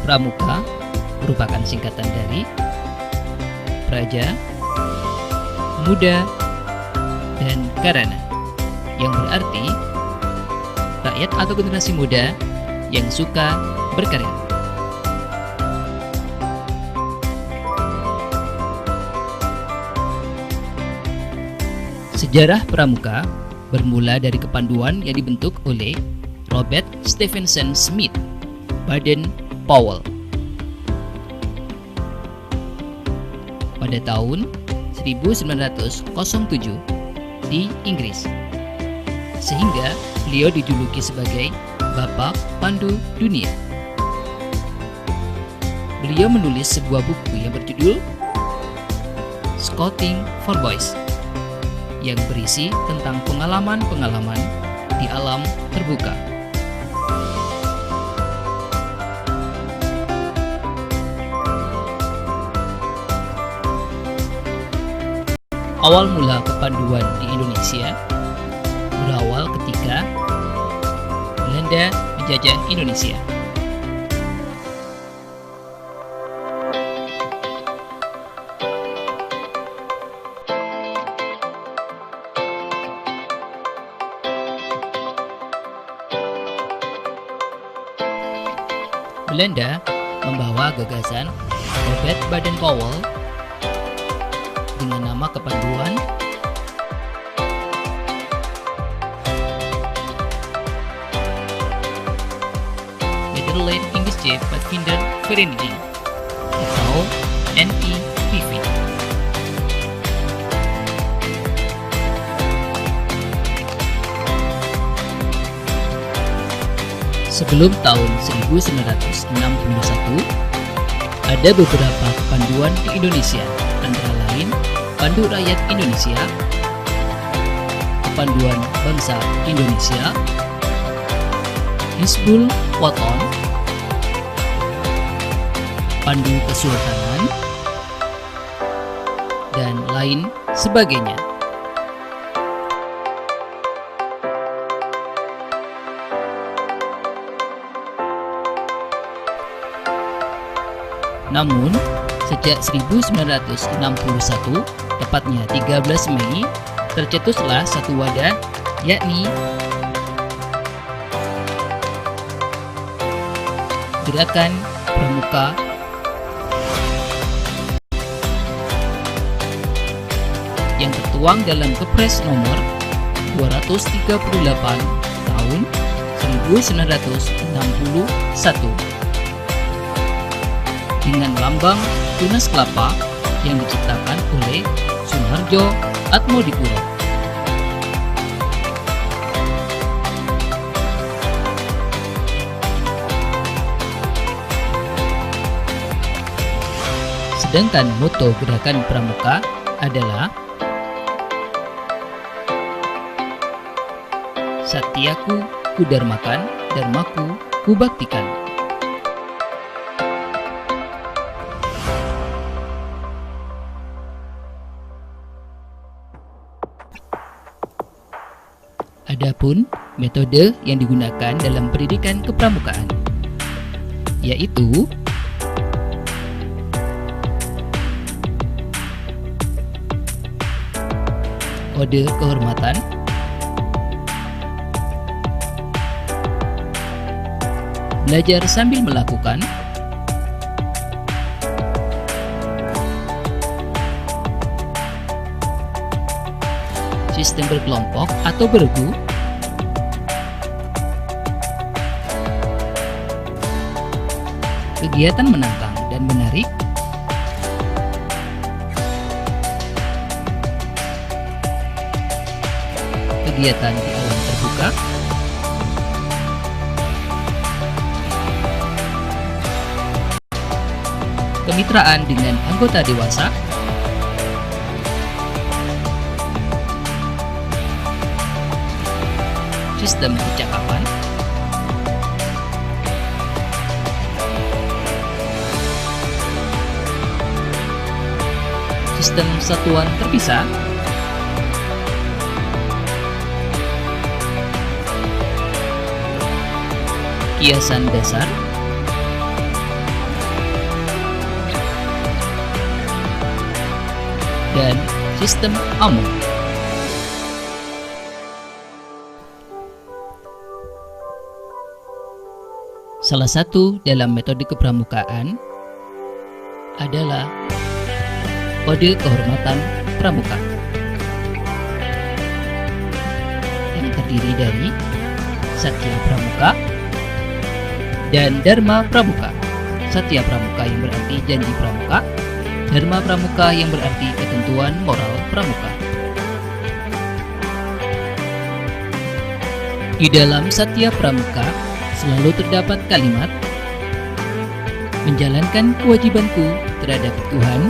Pramuka merupakan singkatan dari Praja, Muda, dan Karana, yang berarti rakyat atau generasi muda yang suka berkarya. Sejarah Pramuka bermula dari kepanduan yang dibentuk oleh Robert Stephenson Smith Baden-Powell pada tahun 1907 di Inggris, sehingga beliau dijuluki sebagai Bapak Pandu Dunia. Beliau menulis sebuah buku yang berjudul Scouting for Boys, yang berisi tentang pengalaman-pengalaman di alam terbuka. Awal mula kepanduan di Indonesia berawal ketika Belanda menjajah Indonesia. Belanda membawa gagasan Robert Baden-Powell dengan nama kepanduan Nederland Indische Padvindervereniging atau NIPV. Sebelum tahun 1961, ada beberapa kepanduan di Indonesia, antara lain Pandu Rakyat Indonesia, Kepanduan Bangsa Indonesia, Hizbul Wathan, Pandu Kesultanan, dan lain sebagainya. Namun, sejak 1961, tepatnya 13 Mei, tercetuslah satu wadah, yakni Gerakan Pramuka yang tertuang dalam Kepres nomor 238 tahun 1961 dengan lambang tunas kelapa yang diciptakan oleh Sunarjo Atmodipuro. Sedangkan moto Gerakan Pramuka adalah Satyaku Kudarmakan, Dharmaku Kubaktikan. Adapun metode yang digunakan dalam pendidikan kepramukaan, yaitu Ode Kehormatan, belajar sambil melakukan, sistem berkelompok atau beregu, kegiatan menantang dan menarik, kegiatan di alam terbuka, kemitraan dengan anggota dewasa, sistem percakapan, sistem satuan terpisah, kiasan dasar, dan sistem AMO. Salah satu dalam metode kepramukaan adalah kode kehormatan pramuka yang terdiri dari Satya Pramuka dan Dharma Pramuka. Satya Pramuka yang berarti janji pramuka, Dharma Pramuka yang berarti ketentuan moral pramuka. Di dalam Satya Pramuka selalu terdapat kalimat menjalankan kewajibanku terhadap Tuhan,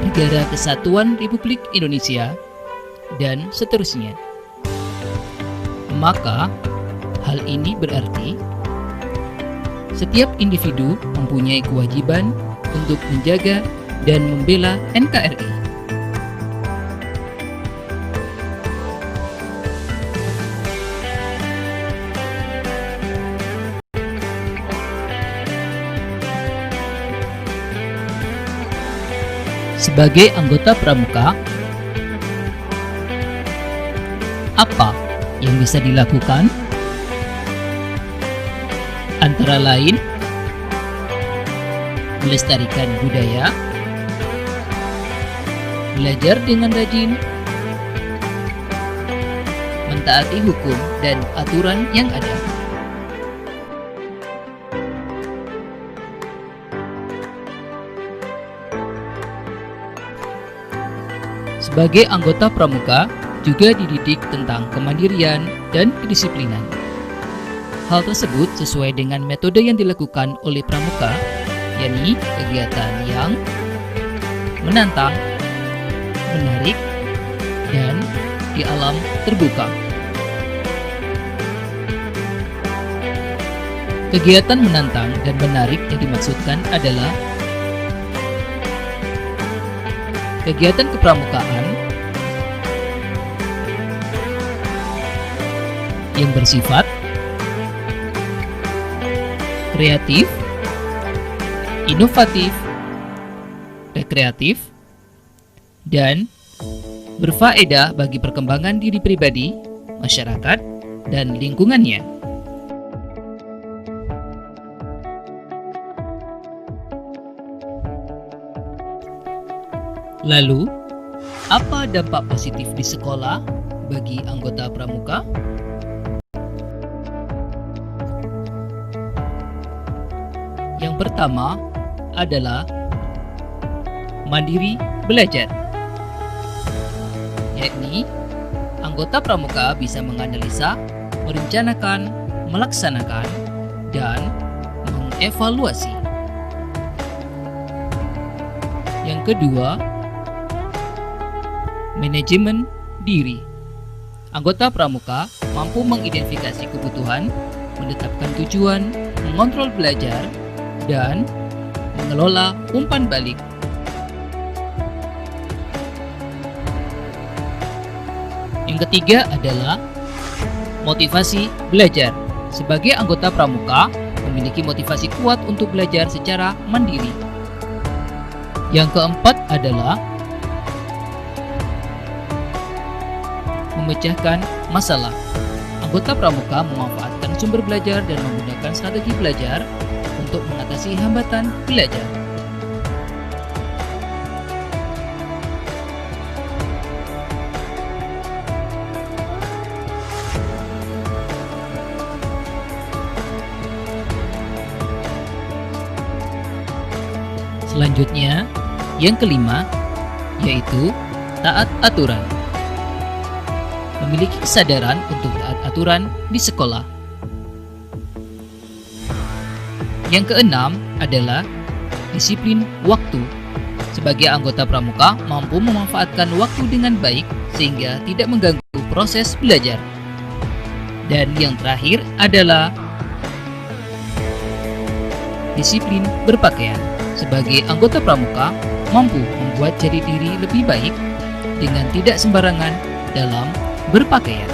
Negara Kesatuan Republik Indonesia, dan seterusnya. Maka, hal ini berarti setiap individu mempunyai kewajiban untuk menjaga dan membela NKRI. Sebagai anggota pramuka, apa yang bisa dilakukan? Antara lain, melestarikan budaya, belajar dengan rajin, mentaati hukum dan aturan yang ada. Sebagai anggota pramuka juga dididik tentang kemandirian dan kedisiplinan. Hal tersebut sesuai dengan metode yang dilakukan oleh pramuka, yakni kegiatan yang menantang, menarik, dan di alam terbuka. Kegiatan menantang dan menarik yang dimaksudkan adalah kegiatan kepramukaan yang bersifat kreatif, inovatif, rekreatif, dan berfaedah bagi perkembangan diri pribadi, masyarakat, dan lingkungannya. Lalu, apa dampak positif di sekolah bagi anggota pramuka? Yang pertama adalah mandiri belajar, yakni anggota pramuka bisa menganalisa, merencanakan, melaksanakan, dan mengevaluasi. Yang kedua, manajemen diri. Anggota pramuka mampu mengidentifikasi kebutuhan, menetapkan tujuan, mengontrol belajar, dan mengelola umpan balik. Yang ketiga adalah motivasi belajar. Sebagai anggota pramuka memiliki motivasi kuat untuk belajar secara mandiri. Yang keempat adalah memecahkan masalah. Anggota pramuka memanfaatkan sumber belajar dan menggunakan strategi belajar untuk mengatasi hambatan belajar. Selanjutnya, yang kelima, yaitu taat aturan. Memiliki kesadaran untuk taat aturan di sekolah. Yang keenam adalah disiplin waktu. Sebagai anggota pramuka mampu memanfaatkan waktu dengan baik sehingga tidak mengganggu proses belajar. Dan yang terakhir adalah disiplin berpakaian. Sebagai anggota pramuka mampu membuat jati diri lebih baik dengan tidak sembarangan dalam berpakaian.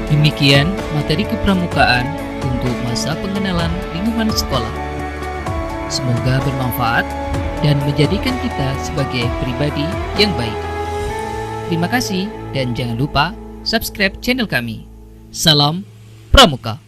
Demikian materi kepramukaan untuk masa pengenalan lingkungan sekolah. Semoga bermanfaat dan menjadikan kita sebagai pribadi yang baik. Terima kasih dan jangan lupa subscribe channel kami. Salam Pramuka.